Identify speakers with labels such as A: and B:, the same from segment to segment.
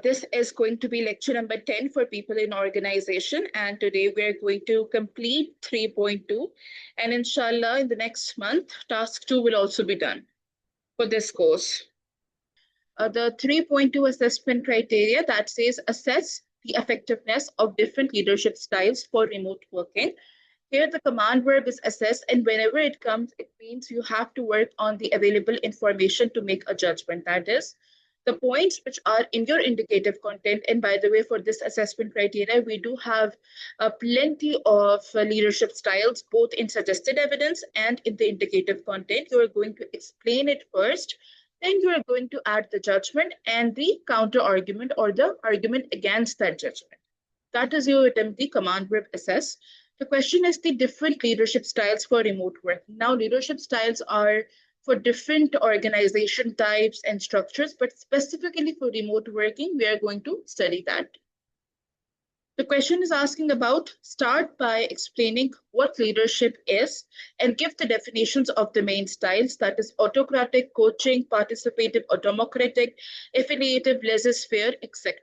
A: This is going to be lecture number 10 for people in organization, and today we're going to complete 3.2, and inshallah in the next month task 2 will also be done for this course. The 3.2 assessment criteria that says assess the effectiveness of different leadership styles for remote working. Here the command verb is assess, and whenever it comes, it means you have to work on the available information to make a judgment. That is, the points which are in your indicative content. And by the way, for this assessment criteria, we do have plenty of leadership styles, both in suggested evidence and in the indicative content. You are going to explain it first, then you are going to add the judgment and the counter argument or the argument against that judgment. That is your attempt, the command verb assess. The question is the different leadership styles for remote work. Now, leadership styles are for different organization types and structures, but specifically for remote working, we are going to study that. The question is asking about, start by explaining what leadership is and give the definitions of the main styles, that is autocratic, coaching, participative or democratic, affiliative, laissez-faire, etc.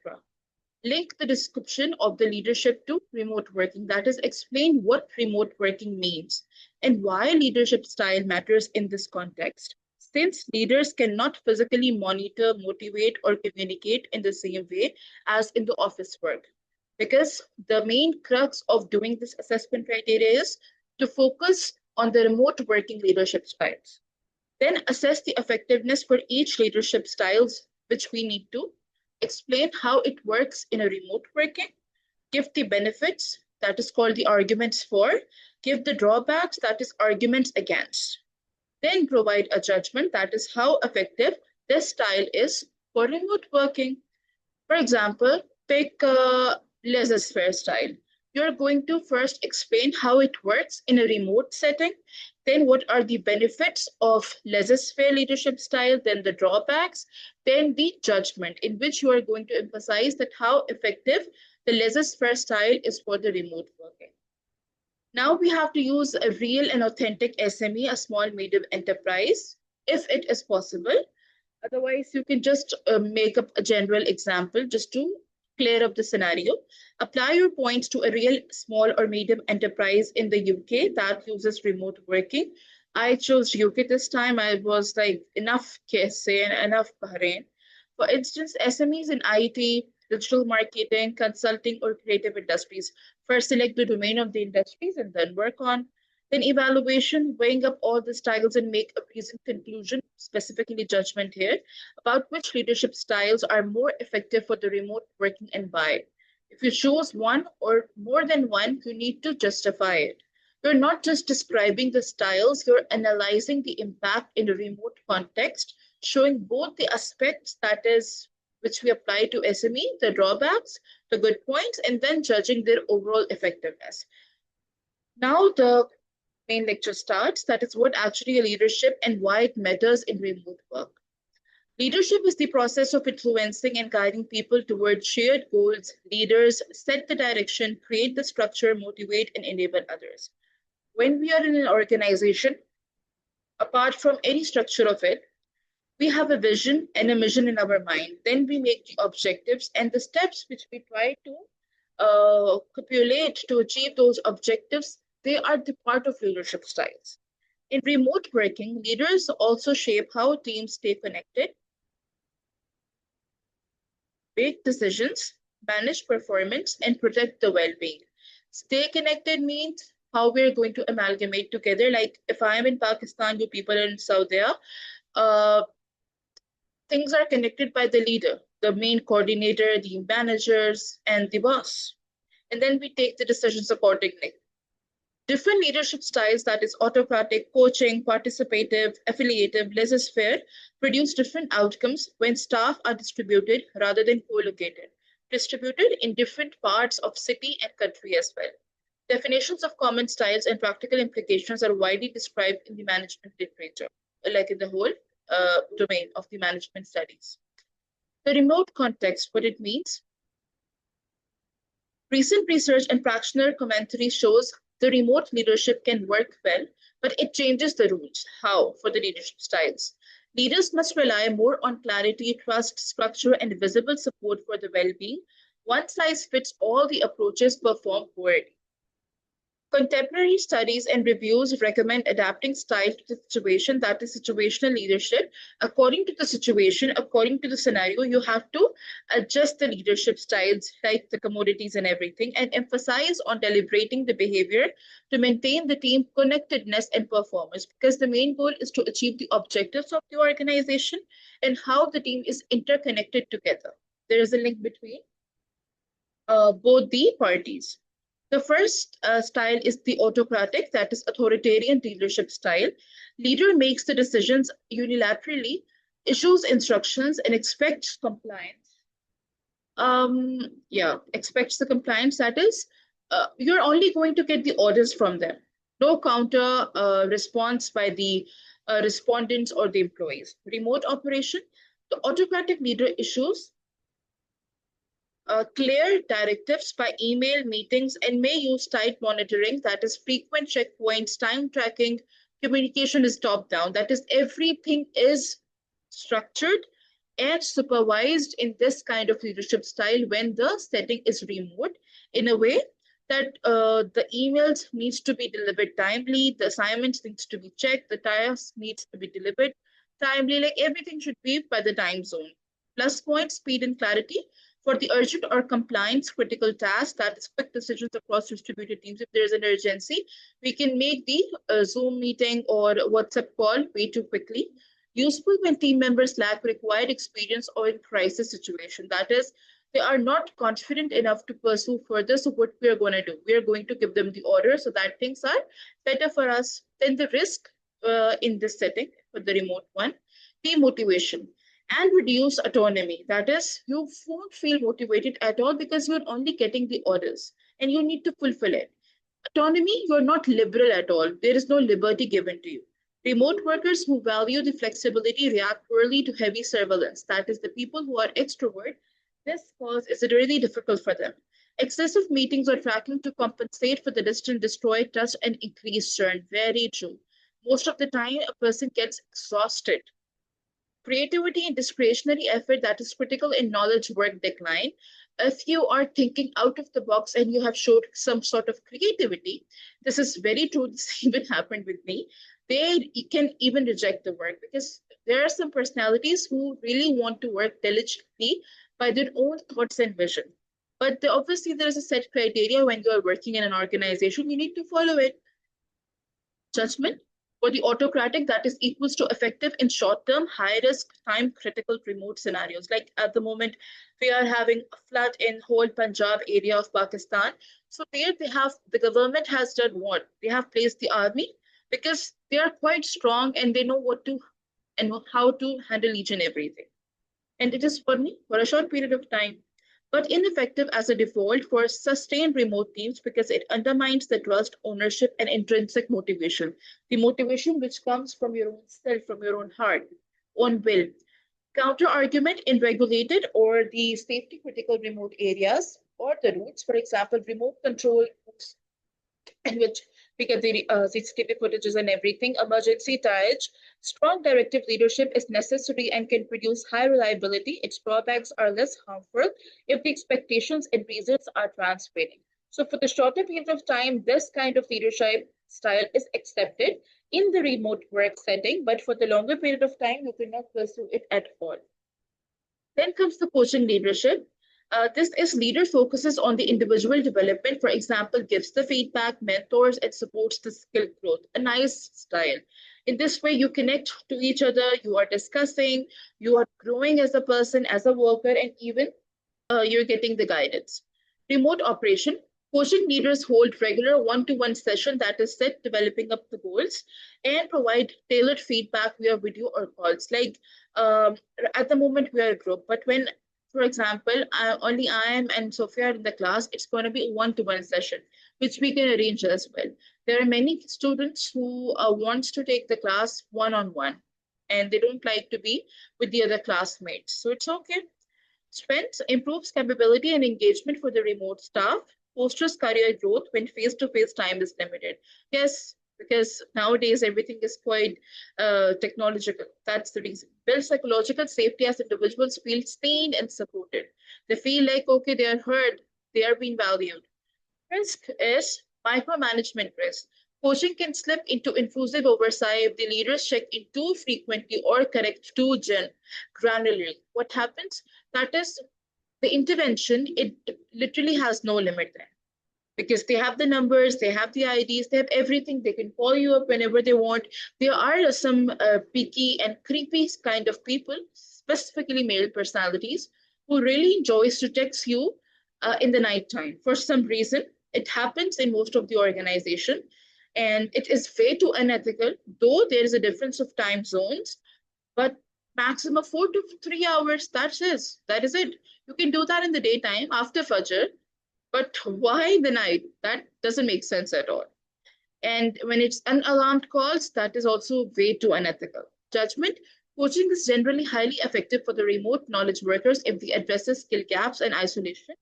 A: Link the description of the leadership to remote working, that is explain what remote working means and why leadership style matters in this context, since leaders cannot physically monitor, motivate, or communicate in the same way as in the office work. Because the main crux of doing this assessment criteria is to focus on the remote working leadership styles. Then assess the effectiveness for each leadership styles, which we need to explain how it works in a remote working, give the benefits, that is called the arguments for, give the drawbacks, that is arguments against. Then provide a judgment, that is how effective this style is for remote working. For example, pick a laissez-faire style. You're going to first explain how it works in a remote setting, then what are the benefits of laissez-faire leadership style, then the drawbacks, then the judgment, in which you are going to emphasize that how effective the laissez-faire style is for the remote working. Now we have to use a real and authentic SME, a small medium enterprise, if it is possible. Otherwise, you can just make up a general example just to clear up the scenario. Apply your points to a real small or medium enterprise in the UK that uses remote working. I chose UK this time. I was like, enough KSA and enough Bahrain. For instance, SMEs in IT, digital marketing, consulting, or creative industries. First, select the domain of the industries and then work on. Then evaluation, weighing up all the styles and make a reasoned conclusion, specifically judgment here, about which leadership styles are more effective for the remote working and why. If you choose one or more than one, you need to justify it. You're not just describing the styles, you're analyzing the impact in a remote context, showing both the aspects, that is, which we apply to SME, the drawbacks, the good points, and then judging their overall effectiveness. Now the main lecture starts, that is what actually leadership and why it matters in remote work. Leadership is the process of influencing and guiding people towards shared goals. Leaders set the direction, create the structure, motivate, and enable others. When we are in an organization, apart from any structure of it, we have a vision and a mission in our mind. Then we make the objectives and the steps which we try to copulate to achieve those objectives. They are the part of leadership styles. In remote working, leaders also shape how teams stay connected, make decisions, manage performance, and protect the well-being. Stay connected means how we're going to amalgamate together. Like if I'm in Pakistan, you people are in Saudi, things are connected by the leader, the main coordinator, the managers, and the boss. And then we take the decisions accordingly. Different leadership styles, that is autocratic, coaching, participative, affiliative, laissez-faire, produce different outcomes when staff are distributed rather than co-located, distributed in different parts of city and country as well. Definitions of common styles and practical implications are widely described in the management literature, like in the whole domain of the management studies. The remote context, what it means. Recent research and practitioner commentary shows the remote leadership can work well, but it changes the rules. How? For the leadership styles. Leaders must rely more on clarity, trust, structure, and visible support for the well-being. One size fits all the approaches perform poorly. Contemporary studies and reviews recommend adapting style to the situation, that is situational leadership. According to the situation, according to the scenario, you have to adjust the leadership styles, like the commodities and everything, and emphasize on deliberating the behavior to maintain the team connectedness and performance, because the main goal is to achieve the objectives of the organization and how the team is interconnected together. There is a link between both the parties. The first style is the autocratic, that is authoritarian leadership style. Leader makes the decisions unilaterally, issues instructions, and expects compliance. Expects the compliance. That is, you're only going to get the orders from them. No counter response by the respondents or the employees. Remote operation. The autocratic leader issues clear directives by email, meetings, and may use tight monitoring, that is frequent checkpoints, time tracking, communication is top down, that is everything is structured and supervised in this kind of leadership style when the setting is remote, in a way that the emails needs to be delivered timely, the assignments needs to be checked, the task needs to be delivered timely, like everything should be by the time zone. Plus point, speed and clarity. For the urgent or compliance critical tasks, that is quick decisions across distributed teams, if there is an urgency, we can make the Zoom meeting or WhatsApp call way too quickly. Useful when team members lack required experience or in crisis situation. That is, they are not confident enough to pursue further. So what we are going to do? We are going to give them the order so that things are better for us. Then the risk in this setting for the remote one, demotivation and reduce autonomy. That is, you won't feel motivated at all because you're only getting the orders and you need to fulfill it. Autonomy, you're not liberal at all. There is no liberty given to you. Remote workers who value the flexibility react poorly to heavy surveillance. That is, the people who are extrovert, this cause is really difficult for them. Excessive meetings or tracking to compensate for the distant destroy trust and increase churn. Very true. Most of the time, a person gets exhausted. Creativity and discretionary effort that is critical in knowledge work decline. If you are thinking out of the box and you have showed some sort of creativity, this is very true. This even happened with me. They can even reject the work because there are some personalities who really want to work diligently by their own thoughts and vision. But obviously, there is a set criteria when you are working in an organization. You need to follow it. Judgment for the autocratic, that is equals to effective in short-term, high-risk, time-critical remote scenarios. Like at the moment, we are having a flood in whole Punjab area of Pakistan. So there they have, the government has done what? They have placed the army because they are quite strong and they know what to and how to handle each and everything. And it is for a short period of time, but ineffective as a default for sustained remote teams because it undermines the trust, ownership, and intrinsic motivation. The motivation which comes from your own self, from your own heart, own will. Counter argument in regulated or the safety critical remote areas or the routes, for example, remote control in which we get the CCTV footages and everything, emergency triage. Strong directive leadership is necessary and can produce high reliability. Its drawbacks are less harmful if the expectations and reasons are transparent. So for the shorter period of time, this kind of leadership style is accepted in the remote work setting, but for the longer period of time, you cannot pursue it at all. Then comes the coaching leadership. This is leader focuses on the individual development, for example, gives the feedback, mentors, and supports the skill growth. A nice style. In this way, you connect to each other, you are discussing, you are growing as a person, as a worker, and even you're getting the guidance. Remote operation. Coaching leaders hold regular one-to-one session that is set developing up the goals and provide tailored feedback via video or calls. Like at the moment we are a group, but when for example, only I am and Sophia are in the class, it's going to be a one-to-one session, which we can arrange as well. There are many students who wants to take the class one-on-one, and they don't like to be with the other classmates. So it's okay. Strengths improves capability and engagement for the remote staff, fosters career growth when face-to-face time is limited. Yes, because nowadays everything is quite technological. That's the reason. Build psychological safety as individuals feel seen and supported. They feel like, okay, they are heard, they are being valued. Risk is micromanagement risk. Coaching can slip into intrusive oversight if the leaders check in too frequently or correct too granularly. What happens? That is the intervention, it literally has no limit there because they have the numbers, they have the IDs, they have everything. They can call you up whenever they want. There are some picky and creepy kind of people, specifically male personalities, who really enjoys to text you in the night time. For some reason, it happens in most of the organization, and it is way too unethical. Though there is a difference of time zones, but maximum 4 to 3 hours. That is it. You can do that in the daytime after Fajr, but why the night? That doesn't make sense at all. And when it's unalarmed calls, that is also way too unethical. Judgment. Coaching is generally highly effective for the remote knowledge workers if it addresses skill gaps and isolation,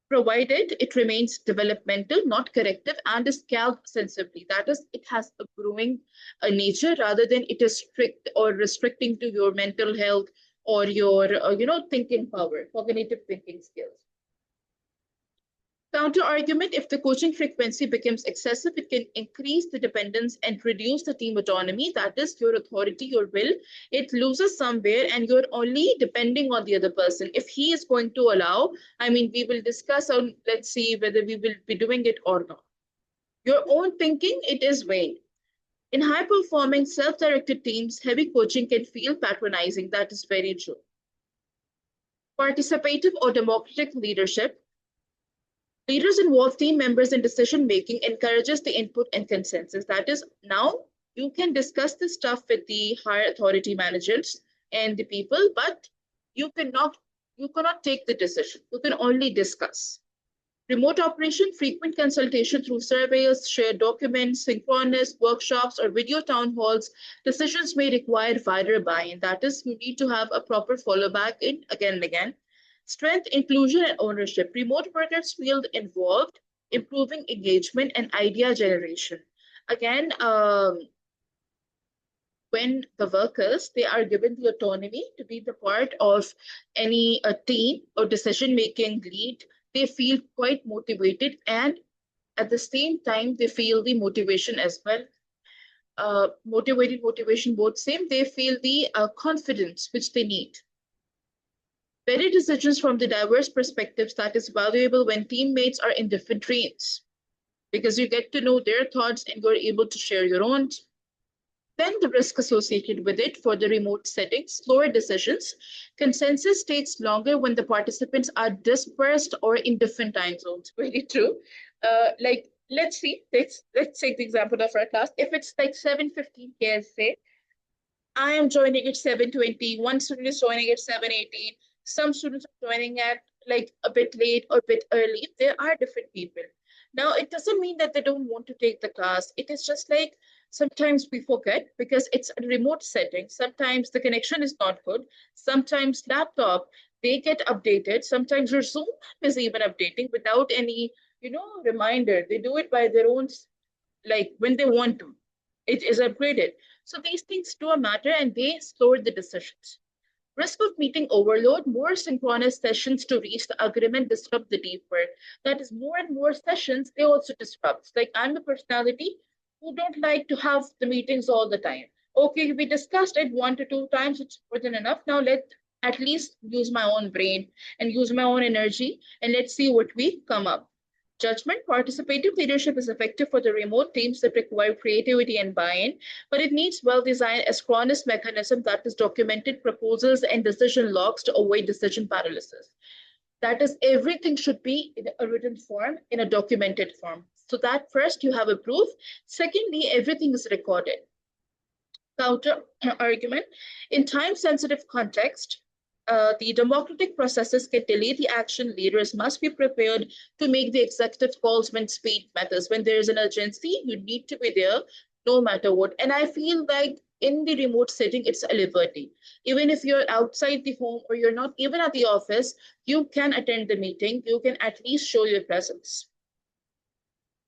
A: provided it remains developmental, not corrective, and is scaled sensibly. That is, it has a growing nature rather than it is strict or restricting to your mental health or your, thinking power, cognitive thinking skills. Counter argument, if the coaching frequency becomes excessive, it can increase the dependence and reduce the team autonomy. That is your authority, your will. It loses somewhere and you're only depending on the other person. If he is going to allow, we will discuss on, let's see whether we will be doing it or not. Your own thinking, it is vain. In high-performing, self-directed teams, heavy coaching can feel patronizing. That is very true. Participative or democratic leadership. Leaders involve team members in decision-making, encourages the input and consensus. That is, now you can discuss this stuff with the higher authority managers and the people, but you cannot take the decision. You can only discuss. Remote operation, frequent consultation through surveys, shared documents, synchronous workshops, or video town halls. Decisions may require wider buy-in. That is, you need to have a proper follow-back in again and again. Strength, inclusion, and ownership. Remote workers feel involved, improving engagement and idea generation. Again, when the workers, they are given the autonomy to be the part of any team or decision-making lead, they feel quite motivated, and at the same time, they feel the motivation as well. Motivation, both same. They feel the confidence which they need. Better decisions from the diverse perspectives, that is valuable when teammates are in different trains, because you get to know their thoughts and you're able to share your own. Then the risk associated with it for the remote settings, slower decisions. Consensus takes longer when the participants are dispersed or in different time zones. Very true. Let's take the example of our class. If it's like 7:15 KSA, I am joining at 7:20. One student is joining at 7:18. Some students are joining at like a bit late or a bit early. There are different people. Now, it doesn't mean that they don't want to take the class. It is just like sometimes we forget because it's a remote setting. Sometimes the connection is not good. Sometimes laptop, they get updated. Sometimes your Zoom is even updating without any, reminder. They do it by their own, like when they want to. It is upgraded. So these things do matter and they slow the decisions. Risk of meeting overload, more synchronous sessions to reach the agreement disrupt the deep work. That is, more and more sessions, they also disrupt. Like, I'm the personality who don't like to have the meetings all the time. Okay, we discussed it 1 to 2 times, it's more than enough. Now let at least use my own brain and use my own energy, and let's see what we come up. Judgment, participative leadership is effective for the remote teams that require creativity and buy-in, but it needs well-designed asynchronous mechanism that is documented proposals and decision logs to avoid decision paralysis. That is, everything should be in a written form, in a documented form. So that first you have a proof. Secondly, everything is recorded. Counter argument, in time-sensitive context, the democratic processes can delay the action. Leaders must be prepared to make the executive calls when speed matters. When there is an urgency, you need to be there no matter what. And I feel like in the remote setting, it's a liberty. Even if you're outside the home or you're not even at the office, you can attend the meeting. You can at least show your presence.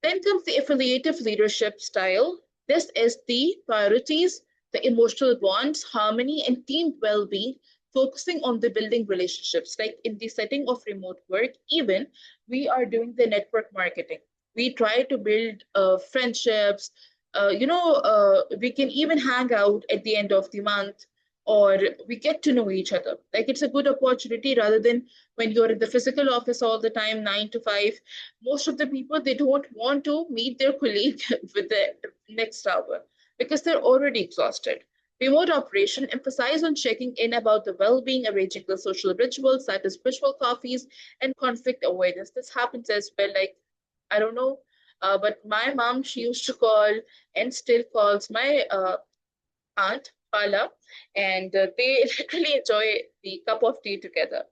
A: Then comes the affiliative leadership style. This is the priorities, the emotional bonds, harmony, and team well being, focusing on the building relationships. Like in the setting of remote work, even we are doing the network marketing. We try to build friendships. We can even hang out at the end of the month, or we get to know each other. Like it's a good opportunity rather than when you're in the physical office all the time, 9 to 5. Most of the people, they don't want to meet their colleague with the next hour because they're already exhausted. Remote operation emphasize on checking in about the well-being, arranging the social rituals, that is virtual coffees, and conflict avoidance. This happens as well. Like, I don't know, but my mom, she used to call and still calls my aunt, Pala, and they literally enjoy the cup of tea together.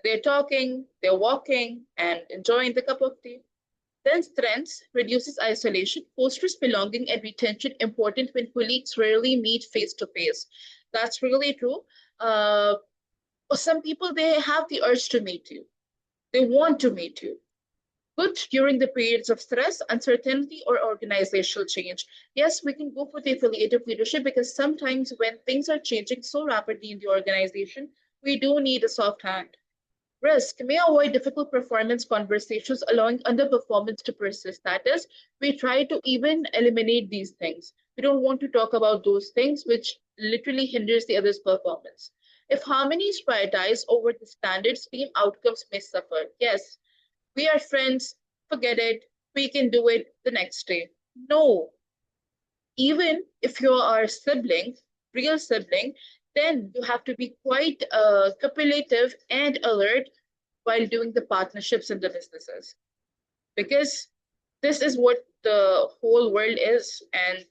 A: They're talking, they're walking, and enjoying the cup of tea. Then strengths reduces isolation, fosters belonging and retention, important when colleagues rarely meet face to face. That's really true. Uh, some people, they have the urge to meet you. They want to meet you. Good during the periods of stress, uncertainty, or organizational change. Yes, we can go for the affiliative leadership because sometimes when things are changing so rapidly in the organization, we do need a soft hand. Risk may avoid difficult performance conversations, allowing underperformance to persist. That is, we try to even eliminate these things. We don't want to talk about those things which literally hinders the other's performance. If harmony is prioritized over the standards, team outcomes may suffer. Yes, we are friends, forget it, we can do it the next day. No, even if you are sibling, real sibling, then you have to be quite capulative and alert while doing the partnerships and the businesses. Because this is what the whole world is, and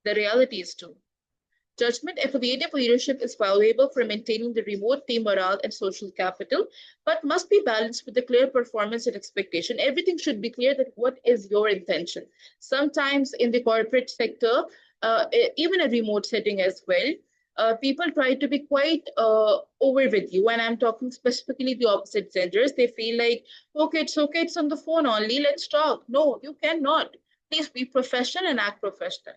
A: the reality is too. Judgment affiliative leadership is valuable for maintaining the remote team morale and social capital, but must be balanced with the clear performance and expectation. Everything should be clear that what is your intention. Sometimes in the corporate sector, even a remote setting as well, people try to be quite over with you. And I'm talking specifically the opposite genders. They feel like, okay, it's on the phone only, let's talk. No, you cannot. Please be professional and act professional.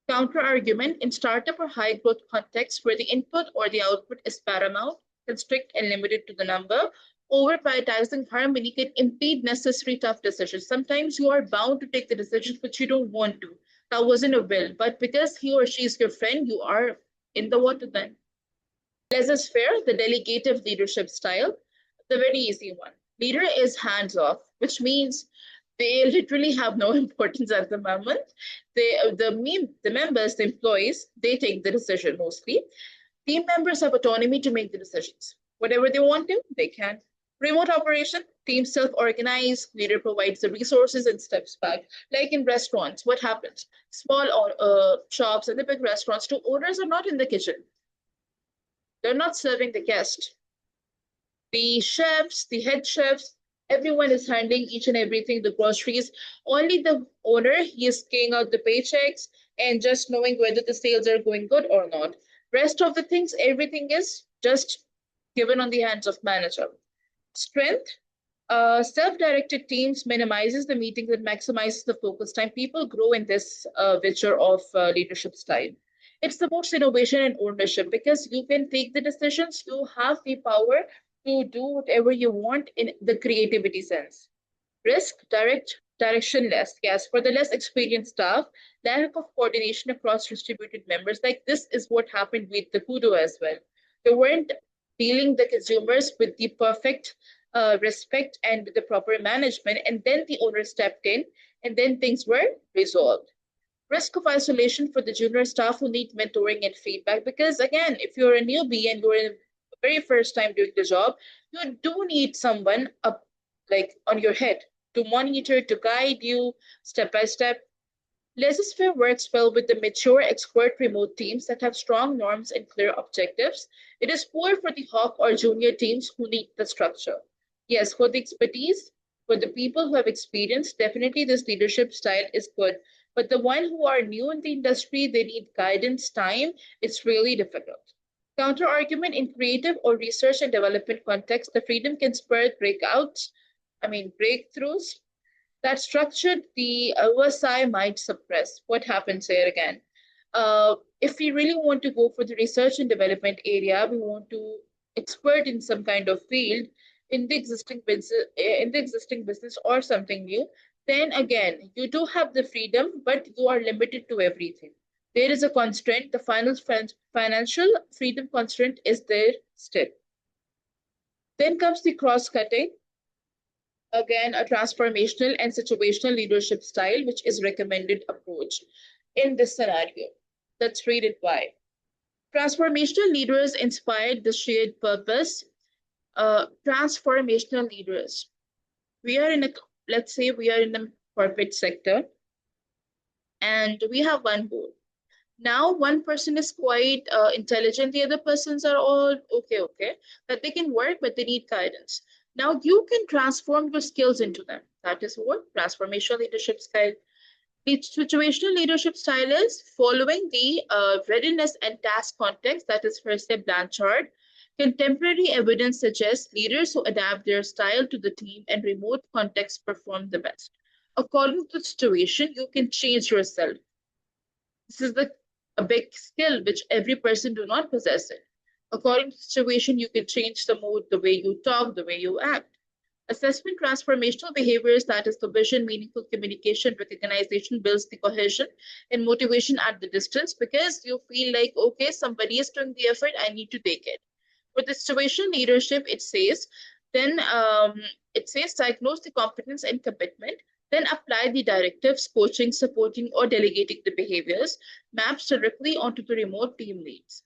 A: Counter-argument in startup or high-growth contexts where the input or the output is paramount, constrict and limited to the number, over-prioritizing harmony can impede necessary tough decisions. Sometimes you are bound to take the decisions which you don't want to. That wasn't a will, but because he or she is your friend, you are in the water then. Laissez-faire, the delegative leadership style, the very easy one. Leader is hands-off, which means they literally have no importance at the moment. The members, the employees, they take the decision mostly. Team members have autonomy to make the decisions. Whatever they want to, they can. Remote operation, teams self-organize, leader provides the resources and steps back. Like in restaurants, what happens? Small shops and the big restaurants, two owners are not in the kitchen. They're not serving the guest. The chefs, the head chefs, everyone is handling each and everything, the groceries. Only the owner, he is paying out the paychecks and just knowing whether the sales are going good or not. Rest of the things, everything is just given on the hands of manager. Strength, self-directed teams minimizes the meetings and maximizes the focus time. People grow in this venture of leadership style. It's the most innovation and ownership because you can take the decisions, you have the power to do whatever you want in the creativity sense. Risk, directionless. Yes, for the less experienced staff, lack of coordination across distributed members. Like this is what happened with the Kudo as well. They weren't dealing the consumers with the perfect respect and the proper management, and then the owner stepped in, and then things were resolved. Risk of isolation for the junior staff who need mentoring and feedback. Because again, if you're a newbie and you're in the very first time doing the job, you do need someone up like on your head to monitor, to guide you step by step. Laissez-faire works well with the mature expert remote teams that have strong norms and clear objectives. It is poor for the hawk or junior teams who need the structure. Yes, for the expertise, for the people who have experience, definitely this leadership style is good. But the one who are new in the industry, they need guidance, time. It's really difficult. Counter argument in creative or research and development context, the freedom can spur breakouts, breakthroughs. That structure the OSI might suppress. What happens here again? If we really want to go for the research and development area, we want to expert in some kind of field in the existing business or something new, then again, you do have the freedom, but you are limited to everything. There is a constraint. The financial freedom constraint is there still. Then comes the cross-cutting. Again, a transformational and situational leadership style, which is recommended approach in this scenario. Let's read it why. Transformational leaders inspired the shared purpose. Transformational leaders. We are in a, let's say we are in the corporate sector and we have one goal. Now one person is quite intelligent, the other persons are all okay, that they can work, but they need guidance. Now you can transform your skills into them. That is what transformational leadership style. The situational leadership style is following the readiness and task context, that is first step Blanchard. Contemporary evidence suggests leaders who adapt their style to the team and remote context perform the best. According to the situation, you can change yourself. This is a big skill which every person do not possess it. According to the situation, you can change the mood, the way you talk, the way you act. Assessment transformational behaviors, that is the vision, meaningful communication, recognition builds the cohesion and motivation at the distance because you feel like, okay, somebody is doing the effort, I need to take it. For the situation leadership, then it says diagnose the competence and commitment, then apply the directives, coaching, supporting, or delegating the behaviors, maps directly onto the remote team leads.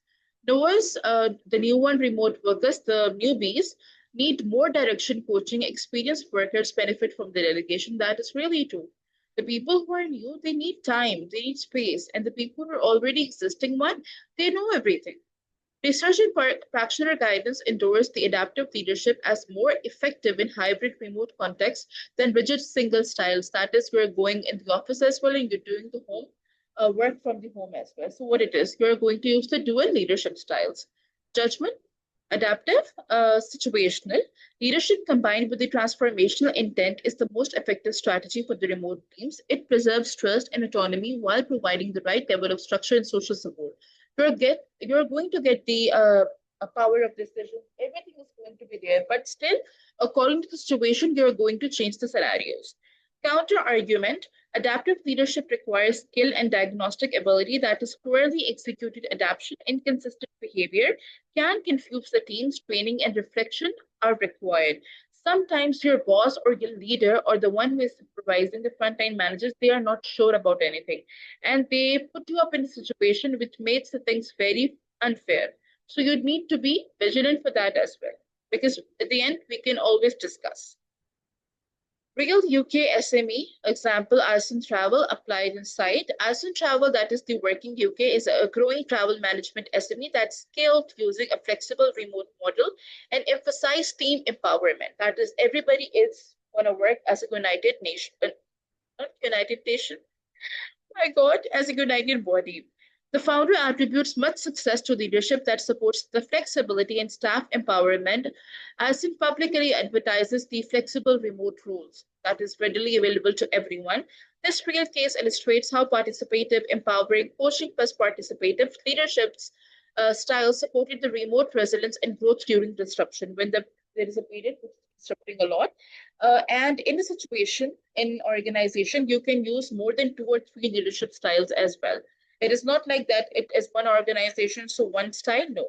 A: Those, the new one, remote workers, the newbies, need more direction, coaching. Experienced workers benefit from the delegation. That is really true. The people who are new, they need time, they need space, and the people who are already existing one, they know everything. Research and practitioner guidance endorse the adaptive leadership as more effective in hybrid remote contexts than rigid single styles. That is, you're going in the office as well and you're doing the home work from the home as well. So what it is, you're going to use the dual leadership styles. Judgment, adaptive, situational. Leadership combined with the transformational intent is the most effective strategy for the remote teams. It preserves trust and autonomy while providing the right level of structure and social support. You're going to get the power of decision. Everything is going to be there, but still, according to the situation, you're going to change the scenarios. Counter argument: adaptive leadership requires skill and diagnostic ability, that is poorly executed adaptation, inconsistent behavior can confuse the teams. Training and reflection are required. Sometimes your boss or your leader or the one who is supervising the frontline managers, they are not sure about anything. And they put you up in a situation which makes the things very unfair. So you need to be vigilant for that as well. Because at the end, we can always discuss. Real UK SME example, Alison Travel applied inside. Alison Travel, that is the working UK, is a growing travel management SME that's scaled using a flexible remote model and emphasize team empowerment. That is, everybody is going to work as a united nation, not united nation, my God, as a united body. The founder attributes much success to leadership that supports the flexibility and staff empowerment, as it publicly advertises the flexible remote rules that is readily available to everyone. This real case illustrates how participative, empowering, coaching plus participative leadership's style supported the remote resilience and growth during disruption when there is a period which is disrupting a lot. And in a situation, in organization, you can use more than 2 or 3 leadership styles as well. It is not like that it is one organization, so one style. No.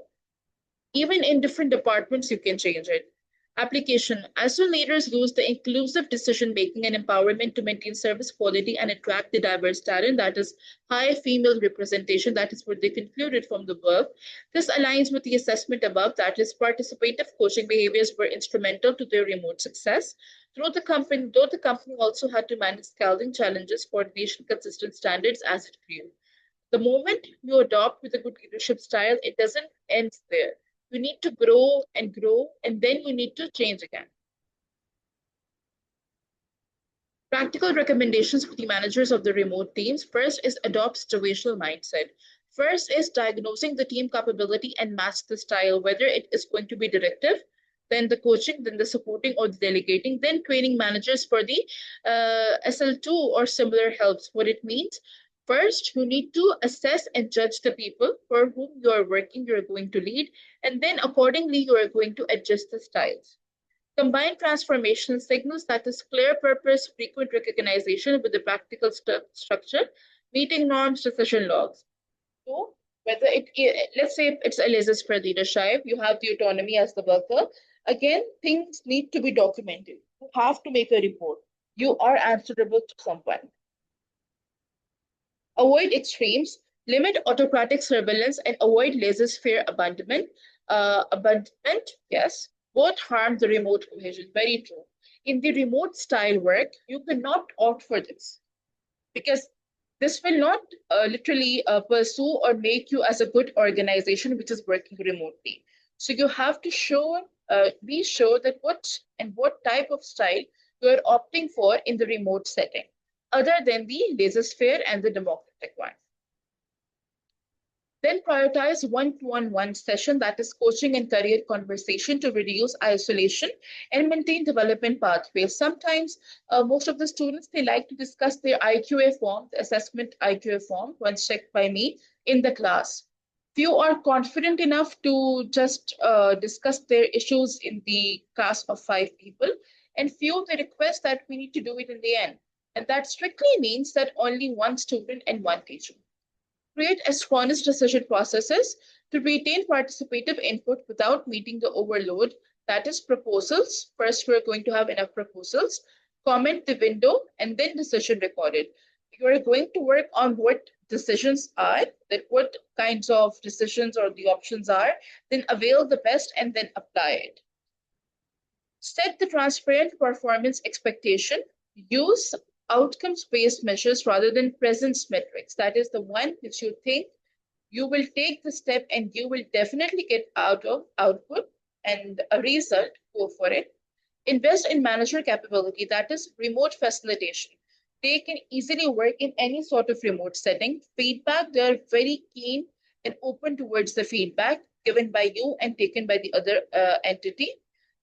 A: Even in different departments, you can change it. Application. As leaders use the inclusive decision making and empowerment to maintain service quality and attract the diverse talent, that is high female representation, that is what they concluded from the work. This aligns with the assessment above, that is participative coaching behaviors were instrumental to their remote success. Though the company also had to manage scaling challenges, coordination, consistent standards as it grew. The moment you adopt with a good leadership style, it doesn't end there. You need to grow, and then you need to change again. Practical recommendations for the managers of the remote teams. First is adopt situational mindset. First is diagnosing the team capability and match the style, whether it is going to be directive, then the coaching, then the supporting or the delegating, then training managers for the SL2 or similar helps. What it means, first, you need to assess and judge the people for whom you are working, you are going to lead, and then accordingly, you are going to adjust the styles. Combine transformation signals, that is clear purpose, frequent recognition with the practical structure, meeting norms, decision logs. So whether let's say it's a laissez-faire leadership, you have the autonomy as the worker. Again, things need to be documented. You have to make a report. You are answerable to someone. Avoid extremes, limit autocratic surveillance, and avoid laissez-faire abandonment. Abandonment, yes, both harm the remote cohesion. Very true. In the remote style work, you cannot opt for this because this will not literally pursue or make you as a good organization which is working remotely. So you have to be sure that what type of style you are opting for in the remote setting, other than the laissez-faire and the democratic one. Then prioritize one-to-one session, that is coaching and career conversation to reduce isolation and maintain development pathways. Sometimes most of the students, they like to discuss their IQA form, the assessment IQA form, once checked by me in the class. Few are confident enough to just discuss their issues in the class of 5 people, and few they request that we need to do it in the end. And that strictly means that only one student and one teacher. Create asynchronous decision processes to retain participative input without meeting the overload. That is proposals. First, we're going to have enough proposals, comment the window, and then decision recorded. You're going to work on what decisions are, that what kinds of decisions or the options are, then avail the best and then apply it. Set the transparent performance expectation. Use outcomes-based measures rather than presence metrics. That is the one which you think you will take the step and you will definitely get out of output and a result, go for it. Invest in manager capability, that is remote facilitation. They can easily work in any sort of remote setting. Feedback, they are very keen and open towards the feedback given by you and taken by the other entity.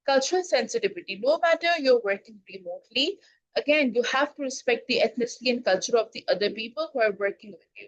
A: Cultural sensitivity, no matter you're working remotely, again, you have to respect the ethnicity and culture of the other people who are working with you.